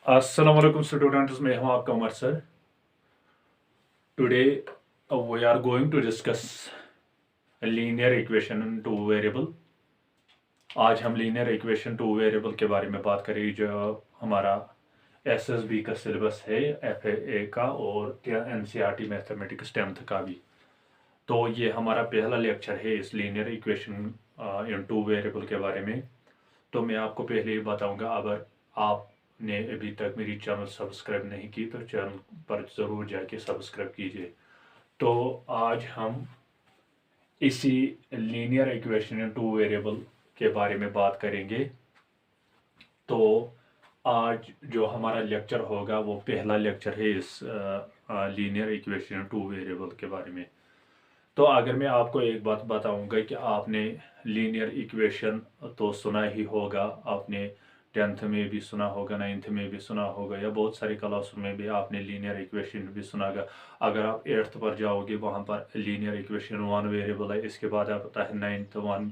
अस्सलाम वालेकुम स्टूडेंट्स, मैं हूं आपका Umar sir. Today we are going to discuss linear equation in two variable. आज हम लीनियर इक्वेशन टू वेरिएबल के बारे में बात करेंगे, जो हमारा एसएसबी का सिलेबस है, एफए का और एनसीईआरटी मैथमेटिक्स 10th का भी। तो ये हमारा पहला लेक्चर है इस linear equation in two variable के बारे में। तो मैं आपको पहले ही बताऊंगा, अगर आपने अभी तक मेरी चैनल सब्सक्राइब नहीं की तो चैनल पर ज़रूर जाके सब्सक्राइब कीजिए। तो आज हम इसी linear equation in two variable के बारे में बात करेंगे। तो आज जो हमारा लेक्चर होगा वो पहला लेक्चर है इस लीनियर इक्वेशन टू वेरिएबल के बारे में। तो अगर मैं आपको एक बात बताऊंगा कि आपने लीनियर इक्वेशन तो सुना ही होगा, आपने 10th में भी सुना होगा, 9th में भी सुना होगा, या बहुत सारी क्लासों में भी आपने लीनियर इक्वेशन भी सुना होगा। अगर आप 8th पर जाओगे वहाँ पर लीनियर इक्वेशन वन वेरिएबल है, इसके बाद आता है 9th वन,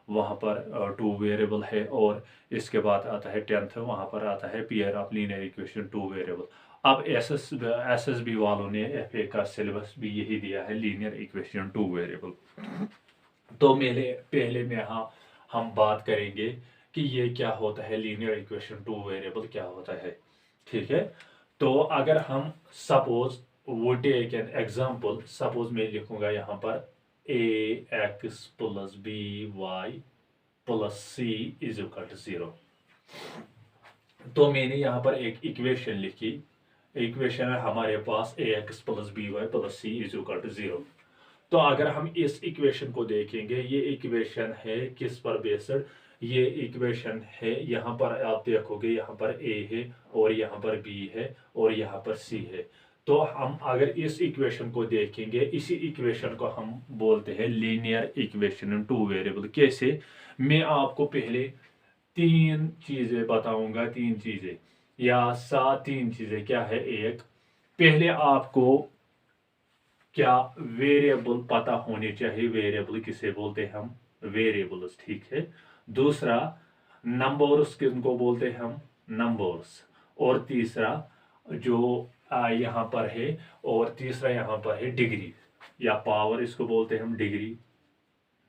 वहाँ पर टू वेरिएबल है, और इसके बाद आता है 10th, वहाँ पर आता है pair of linear equation two variable. अब एसएसबी वालों ने एफए का सिलेबस भी यही दिया है, लीनियर इक्वेशन टू वेरिएबल। तो मेरे पहले में हम बात करेंगे कि ये क्या होता है, लीनियर इक्वेशन टू वेरिएबल क्या होता है। ठीक है। तो अगर हम सपोज वो टेक एन एग्जांपल, सपोज मैं लिखूंगा यहाँ पर A X plus B Y plus C is equal to 0। तो मैंने यहाँ पर एक इक्वेशन लिखी। इक्वेशन है हमारे पास A X plus B Y plus C is equal to 0। तो अगर हम इस इक्वेशन को देखेंगे, ये इक्वेशन है किस पर बेस्ड, ये इक्वेशन है, यहाँ पर आप देखोगे यहाँ पर ए है और यहाँ पर बी है और यहाँ पर सी है। तो हम अगर इस इक्वेशन को देखेंगे, इसी इक्वेशन को हम बोलते हैं linear equation in two variable. कैसे, मैं आपको पहले तीन चीजें बताऊंगा, तीन चीजें या सात, तीन चीजें क्या है। एक, पहले आपको क्या वेरिएबल पता होने चाहिए, वेरिएबल किसे बोलते हैं हम, वेरिएबल्स। ठीक है। दूसरा, नंबर्स किनको बोलते हैं हम, नंबर्स। और तीसरा जो यहाँ पर है, और तीसरा यहाँ पर है डिग्री या पावर, इसको बोलते हैं हम डिग्री।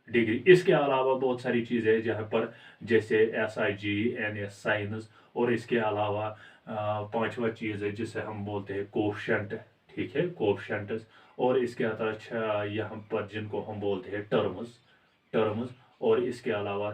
डिग्री, इसके अलावा बहुत सारी चीज़ें हैं जहाँ पर, जैसे S I G N S science, और इसके अलावा पांचवा चीज़ है जिसे हम बोलते हैं कोफिशिएंट। ठीक है, कोफिशिएंट। और इसके अलावा यहाँ पर जिनको हम बोलते हैं टर्म्स, टर्म्स। और इसके अलावा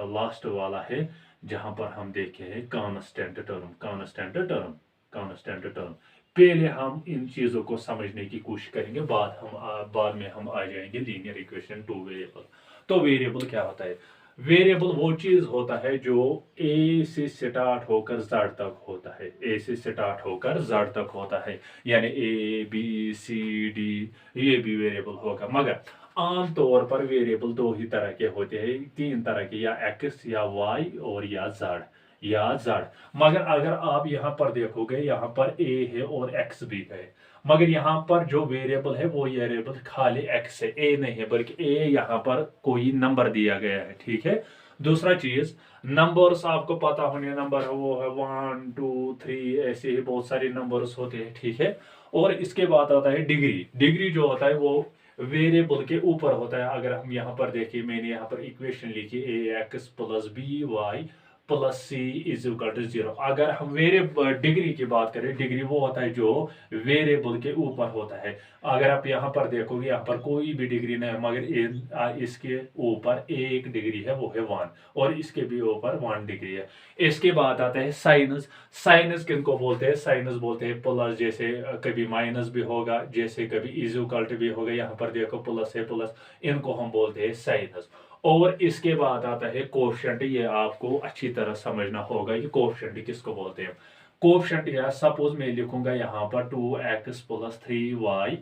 लास्ट वाला है जहाँ पर हम देखे हैं constant term, constant term, constant term. पहले हम इन चीज़ों को समझने की कोशिश करेंगे, बाद में हम आ जाएंगे लीनियर इक्वेशन टू वेरिएबल। तो वेरिएबल क्या होता है, वेरिएबल वो चीज होता है जो ए से स्टार्ट होकर जेड तक होता है, ए से स्टार्ट होकर जेड तक होता है, यानी ए बी सी डी, ये भी वेरिएबल होगा। मगर आमतौर पर वेरिएबल दो ही तरह के होते हैं, तीन तरह के, या एक्स या वाई और या जेड, या जेड। मगर अगर आप यहाँ पर देखोगे, यहाँ पर ए है और एक्स भी है, मगर यहाँ पर जो वेरिएबल है वो वेरिएबल खाली एक्स है, ए नहीं है, बल्कि ए यहाँ पर कोई नंबर दिया गया है। ठीक है। दूसरा चीज, नंबर्स आपको पता होने, नंबर वो है 1 2 3, ऐसे ही बहुत सारे नंबर्स होते हैं। ठीक है। और इसके बाद आता है डिग्री। डिग्री जो होता है वो वेरिएबल के ऊपर होता है। अगर हम यहाँ पर देखिए, मैंने यहाँ पर इक्वेशन लिखी A X plus B Y plus C is equal to 0। अगर हम वेरिएबल डिग्री की बात करें, डिग्री वो होता है जो वेरिएबल के ऊपर होता है। अगर आप यहाँ पर देखोगे, यहाँ पर कोई भी डिग्री नहीं है, मगर इसके ऊपर एक डिग्री है, वो है 1, और इसके भी ऊपर 1 डिग्री है। इसके बाद आता है साइनस। साइनस किनको बोलते हैं, साइनस बोलते हैं प्लस, जैसे कभी माइनस भी होगा, जैसे कभी इज इक्वल टू भी होगा, यहाँ पर देखो प्लस है, प्लस, इनको हम बोलते हैं साइनस। और इसके बाद आता है कोफिशिएंट। ये आपको अच्छी तरह समझना होगा कि कोफिशिएंट किसको बोलते हैं। कोफिशिएंट, या सपोज मैं लिखूंगा यहाँ पर 2x plus 3y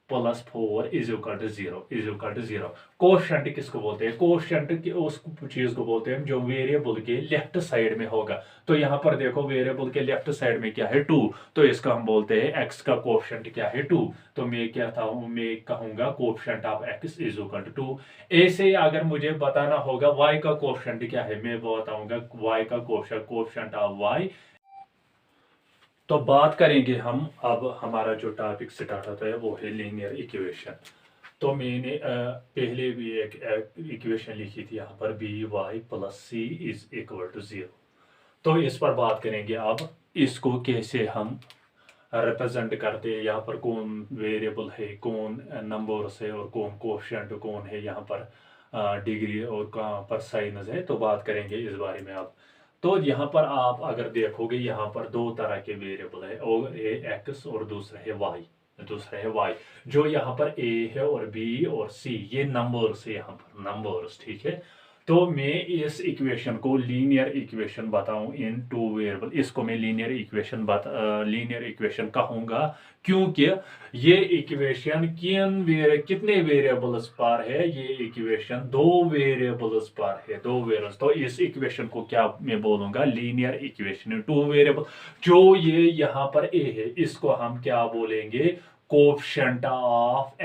plus 4 is equal to 0, is equal to 0। Coefficient किसको बोलते हैं, कोफिशिएंट की उस चीज को बोलते हैं जो वेरिएबल के लेफ्ट साइड में होगा। तो यहाँ पर देखो, वेरिएबल के लेफ्ट साइड में क्या है, 2, तो इसका हम बोलते हैं x का कोफिशिएंट क्या है, 2। तो मैं क्या था, मैं कहूंगा coefficient of x is equal to 2। ऐसे ही अगर मुझे बताना होगा y का कोफिशिएंट क्या है, मैं बताऊंगा y का कोफिशिएंट, कोफिशिएंट ऑफ y तो बात करेंगे हम, अब हमारा जो टॉपिक स्टार्ट होता है वो है लीनियर इक्वेशन। तो मैंने पहले भी एक इक्वेशन लिखी थी यहाँ पर, B Y plus C is equal to 0। तो इस पर बात करेंगे अब, इसको कैसे हम रिप्रेजेंट करते हैं, यहाँ पर कौन वेरिएबल है, कौन नंबर्स है और कौन कोएफिशिएंट कौन है, यहाँ पर डिग्री और कहाँ पर साइनस है। तो बात करेंगे इस बारे में अब। तो यहाँ पर आप अगर देखोगे, यहाँ पर दो तरह के वेरिएबल है, और ए एक्स और दूसरा है वाई। जो यहाँ पर ए है और बी और सी, ये नंबर्स है, यहाँ पर नंबर्स, ठीक है। तो मैं इस इक्वेशन को लीनियर इक्वेशन बताऊं इन टू वेरिएबल, इसको मैं लीनियर इक्वेशन कहूंगा, क्योंकि ये इक्वेशन कितने वेरिएबल्स पर है, ये इक्वेशन दो वेरिएबल्स पर है, दो वेरिएबल्स। तो इस इक्वेशन को क्या मैं बोलूंगा, linear equation in two variable. जो ये यहाँ पर ए है, इसको हम क्या बोलेंगे, कोएफिशिएंट ऑफ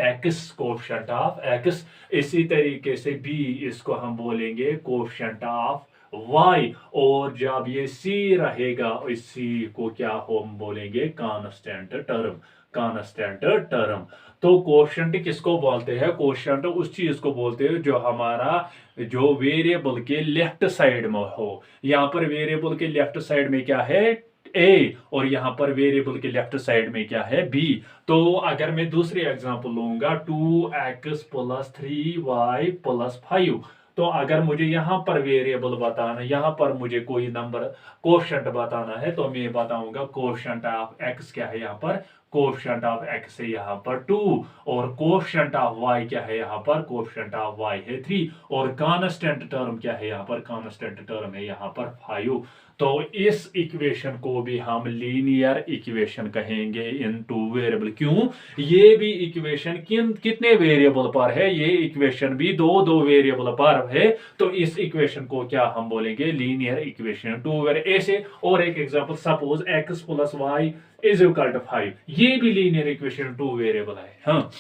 एक्स। इसी तरीके से बी, इसको हम बोलेंगे कोएफिशिएंट ऑफ वाई। और जब ये सी रहेगा, इस सी को क्या हम बोलेंगे, कांस्टेंट टर्म। तो कोएफिशिएंट किसको बोलते हैं, कोएफिशिएंट उस चीज को बोलते हैं जो हमारा, जो वेरिएबल के लेफ्ट साइड में हो। यहाँ पर वेरिएबल के लेफ्ट साइड में क्या है, ए, और यहां पर वेरिएबल के लेफ्ट साइड में क्या है, बी। तो अगर मैं दूसरी एग्जांपल लूंगा, 2x प्लस 3y प्लस 5। तो अगर मुझे यहां पर वेरिएबल बताना, यहां पर मुझे कोई नंबर कोएफिशिएंट बताना है, तो मैं बताऊंगा कोएफिशिएंट ऑफ x क्या है, यहाँ पर कोएफिशिएंट ऑफ x है यहाँ पर 2, और कोएफिशिएंट ऑफ y क्या है, यहाँ पर कोएफिशिएंट ऑफ y है 3, और कांस्टेंट टर्म क्या है, यहाँ पर कांस्टेंट टर्म है यहाँ पर 5। तो इस इक्वेशन को भी हम लीनियर इक्वेशन कहेंगे इन टू वेरिएबल। क्यों, ये भी इक्वेशन कितने वेरिएबल पर है, ये इक्वेशन भी दो वेरिएबल पर है। तो इस इक्वेशन को क्या हम बोलेंगे, लीनियर इक्वेशन टू वेरिएबल। ऐसे और एक example, suppose x plus Y is equal to 5, ये भी लीनियर इक्वेशन टू वेरिएबल है। हाँ,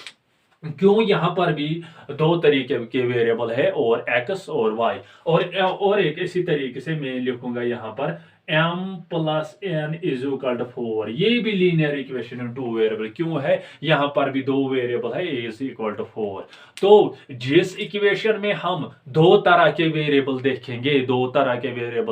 क्यों, यहां पर भी दो तरीके के वेरिएबल है, और x और y। और एक इसी तरीके से मैं लिखूंगा यहाँ पर m plus n is equal to 4, ये भी लीनियर इक्वेशन टू वेरिएबल। क्यों है, यहां पर भी दो वेरिएबल है, a इज इक्वल टू 4। तो जिस इक्वेशन में हम दो तरह के वेरिएबल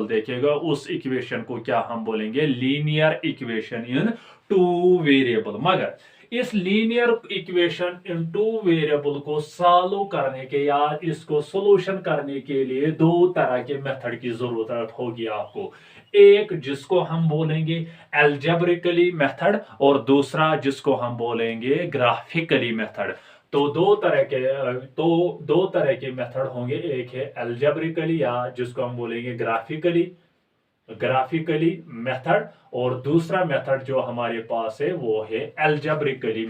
देखेंगे, उस इक्वेशन को क्या हम बोलेंगे, linear equation in two variable. मगर इस linear equation in two variable को सॉल्व करने के, या इसको सॉल्यूशन करने के लिए दो तरह के मेथड की जरूरत होगी आपको। एक जिसको हम बोलेंगे एल्जेब्रिकली मेथड, और दूसरा जिसको हम बोलेंगे ग्राफिकली मेथड। तो दो तरह के मेथड होंगे, एक है एल्जेब्रिकली, या जिसको हम बोलेंगे ग्राफिकली मेथड, और दूसरा मेथड जो हमारे पास है वो है एल्जेब्रिकली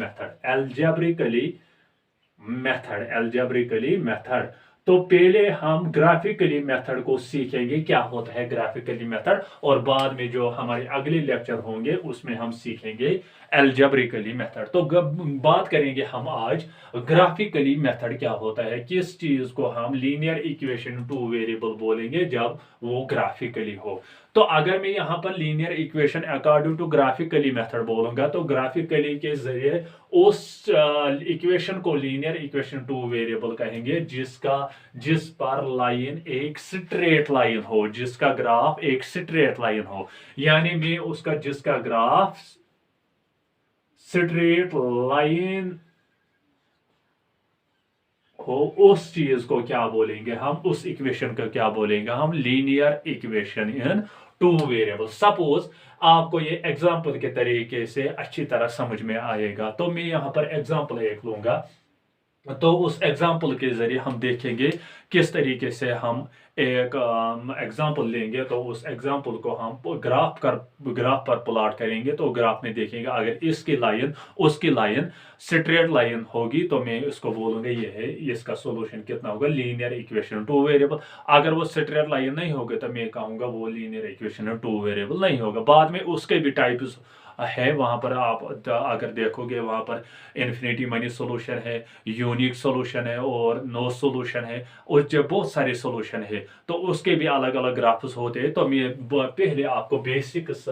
मेथड। तो पहले हम ग्राफिकली मेथड को सीखेंगे, क्या होता है ग्राफिकली मेथड, और बाद में जो हमारे अगले लेक्चर होंगे उसमें हम सीखेंगे एल्जेब्रिकली मेथड। तो बात करेंगे हम आज ग्राफिकली मेथड क्या होता है, किस चीज को हम लीनियर इक्वेशन टू वेरिएबल बोलेंगे जब वो ग्राफिकली हो। तो अगर मैं यहाँ पर linear equation according to graphically method बोलूंगा, तो ग्राफिकली के जरिए उस इक्वेशन को लीनियर इक्वेशन टू वेरिएबल कहेंगे जिस पर लाइन एक स्ट्रेट लाइन हो, जिसका ग्राफ एक स्ट्रेट लाइन हो। यानी मैं उसका जिसका ग्राफ स्ट्रेट लाइन हो, उस चीज को क्या बोलेंगे हम, उस इक्वेशन को क्या बोलेंगे हम, linear equation in two variable. Suppose आपको ये एग्जांपल के तरीके से अच्छी तरह समझ में आएगा, तो मैं यहां पर एग्जांपल एक लूंगा। तो उस एग्जाम्पल के जरिए हम देखेंगे किस तरीके से हम एक एग्जाम्पल लेंगे। तो उस एग्जाम्पल को हम ग्राफ पर प्लॉट करेंगे। तो ग्राफ में देखेंगे अगर इसकी लाइन उसकी लाइन स्ट्रेट लाइन होगी, तो मैं इसको बोलूंगा ये है, इसका सॉल्यूशन कितना होगा, लीनियर इक्वेशन टू वेरिएबल। अगर वो स्ट्रेट लाइन नहीं होगी तो मैं कहूंगा वो लीनियर इक्वेशन टू वेरिएबल नहीं होगा। बाद में उसके भी टाइप्स है, वहां पर आप अगर देखोगे वहां पर इन्फिनिटी मनी सॉल्यूशन है, यूनिक सॉल्यूशन है, और नो सॉल्यूशन है, और जो बहुत सारे सॉल्यूशन है, तो उसके भी अलग अलग ग्राफ्स होते हैं। तो मैं पहले आपको बेसिक्स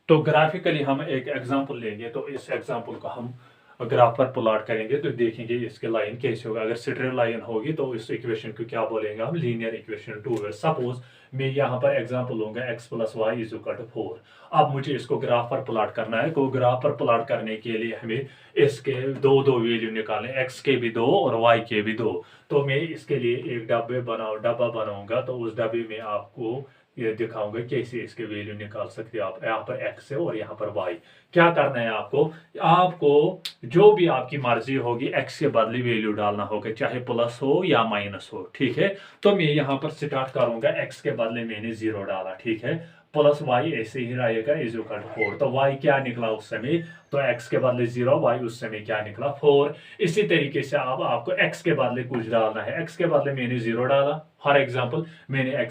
तो ग्राफिकली हम एक एग्जांपल लेंगे, तो इस एग्जांपल को हम ग्राफ पर प्लॉट करेंगे तो देखेंगे इसके लाइन कैसे होगा। अगर स्ट्रेट लाइन होगी तो इस इक्वेशन को क्या बोलेंगे हम, लीनियर इक्वेशन 2। सपोज मैं यहाँ पर एग्जांपल लूंगा x + y = 4। अब मुझे इसको ग्राफ पर प्लॉट करना है। तो ग्राफ पर प्लॉट करने के लिए हमें इसके दो वैल्यू निकालने, x के भी 2 और y के भी 2। तो मैं इसके लिए एक डब्बा बनाऊंगा। तो उस डब्बे में आपको ये दिखाऊंगा कैसे इसके वैल्यू निकाल सकते हैं आप। यहाँ पर x है और यहाँ पर y। क्या करना है आपको, आपको जो भी आपकी मर्जी होगी x के बदले वैल्यू डालना होगा, चाहे प्लस हो या माइनस हो, ठीक है। तो मैं यहाँ पर स्टार्ट करूंगा, x के बदले मैंने 0 डाला, ठीक है, प्लस y ऐसे ही रहेगा = 4। तो y क्या निकला उस समय, तो x के बदले 0, y उस समय क्या निकला 4। इसी तरीके से अब आपको x के बदले कुछ डालना है। x के बदले मैंने 0 डाला, फॉर एग्जांपल मैंने y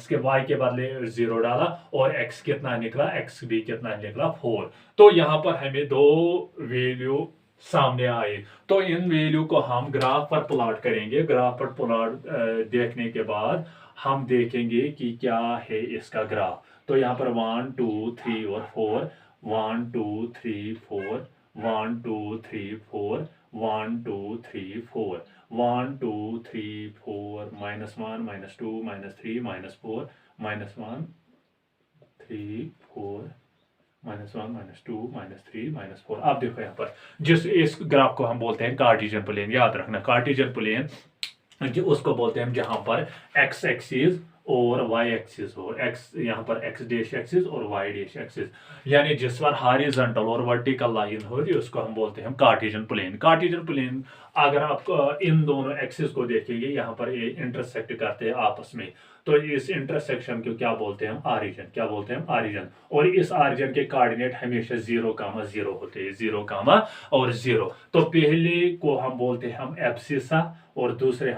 के बदले 0 डाला और x कितना निकला, x भी कितना निकला 4। तो यहाँ पर हमें दो वैल्यू सामने आए। तो इन वैल्यू को हम ग्राफ पर प्लॉट करेंगे। ग्राफ पर प्लॉट देखने के बाद हम देखेंगे कि क्या है इसका ग्राफ। तो यहाँ पर 1 2 3 और 4, 1 2 3 4, 1 2 3 4, 1 2 3 4, 1 2 3 4, -1 -2 -3 -4, -1 3 4, -1 -2 -3 -4। अब देखो यहाँ पर जिस इस ग्राफ को हम बोलते हैं कार्टेशियन प्लेन। याद रखना, कार्टेशियन प्लेन उसको बोलते हैं जहां पर x एक्सिस और y एक्सिस हो, x यहाँ पर x डैश एक्सिस और y डैश एक्सिस, यानी जिस पर हॉरिजॉन्टल और वर्टिकल लाइन हो रही है उसको हम बोलते हैं कार्टेशियन प्लेन। कार्टेशियन प्लेन अगर आप इन दोनों एक्सिस को देखेंगे, यहाँ पर ये इंटरसेक्ट करते हैं आपस में, तो इस इंटरसेक्शन को क्या बोलते हैं हम, ऑरिजिन। क्या बोलते हैं, ऑरिजिन। और इस ऑरिजिन के कोऑर्डिनेट हमेशा 0, 0 होते हैं, 0, और 0। तो पहले को हम बोलते हैं हम एब्सिसा और दूसरे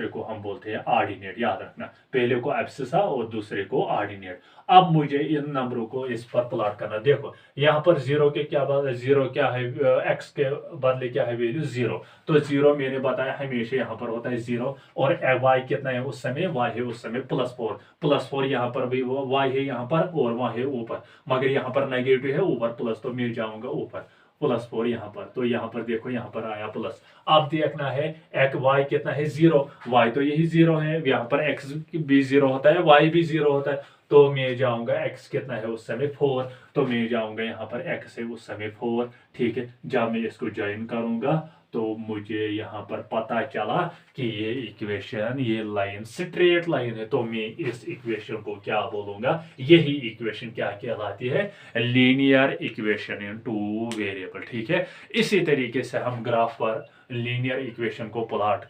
को हम बोलते हैं ऑर्डिनेट। याद रखना, पहले को एब्सिसा और दूसरे को ऑर्डिनेट। अब मुझे इन नंबरों को इस पर प्लॉट करना। देखो यहाँ पर 0 के क्या बदले 0 क्या है, x के बदले क्या है वैल्यू 0। तो 0 मैंने बताया हमेशा यहाँ पर होता है 0। और y कितना है उस समय, y है उस समय +4 यहाँ पर भी y है यहाँ पर और y है ऊपर, मगर यहाँ पर नेगेटिव है, ऊपर प्लस, तो मैं जाऊंगा ऊपर +4 यहाँ पर। तो यहाँ पर देखो यहाँ पर आया प्लस। अब देखना है एक y कितना है 0, y तो यही 0 है, यहाँ पर x भी 0 होता है, y भी 0 होता है। तो मैं जाऊंगा x कितना है उस समय 4, तो मैं जाऊंगा यहाँ पर x है उस समय 4, ठीक है। जब मैं इसको ज्वाइन करूंगा तो मुझे यहाँ पर पता चला कि ये इक्वेशन, ये लाइन स्ट्रेट लाइन है। तो मैं इस इक्वेशन को क्या बोलूंगा, यही इक्वेशन क्या कहलाती है, लीनियर इक्वेशन इन 2 वेरिएबल, ठीक है। इसी तरीके से हम ग्राफ पर लीनियर इक्वेशन को प्लॉट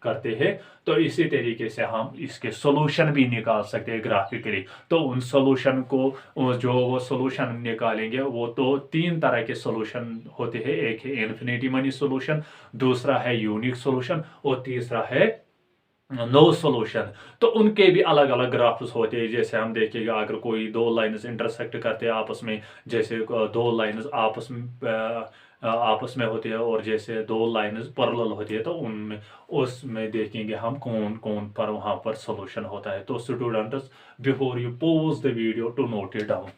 करते हैं, तो इसी तरीके से हम इसके सॉल्यूशन भी निकाल सकते हैं ग्राफिकली। तो उन सॉल्यूशन को जो वो सॉल्यूशन निकालेंगे वो तो 3 तरह के सॉल्यूशन होते हैं। एक है इन्फिनिटी मनी सॉल्यूशन, दूसरा है यूनिक सॉल्यूशन और तीसरा है नो सॉल्यूशन। तो उनके भी अलग अलग ग्राफ्स होते हैं। जैसे हम देखेंगे अगर कोई 2 लाइन्स इंटरसेक्ट करते हैं आपस में, जैसे 2 लाइन्स आपस में होती है और जैसे 2 लाइन्स पैरेलल होती है, तो उनमें उसमें देखेंगे हम कौन कौन पर वहां पर सॉल्यूशन होता है। तो students, before you pause the video to note it down.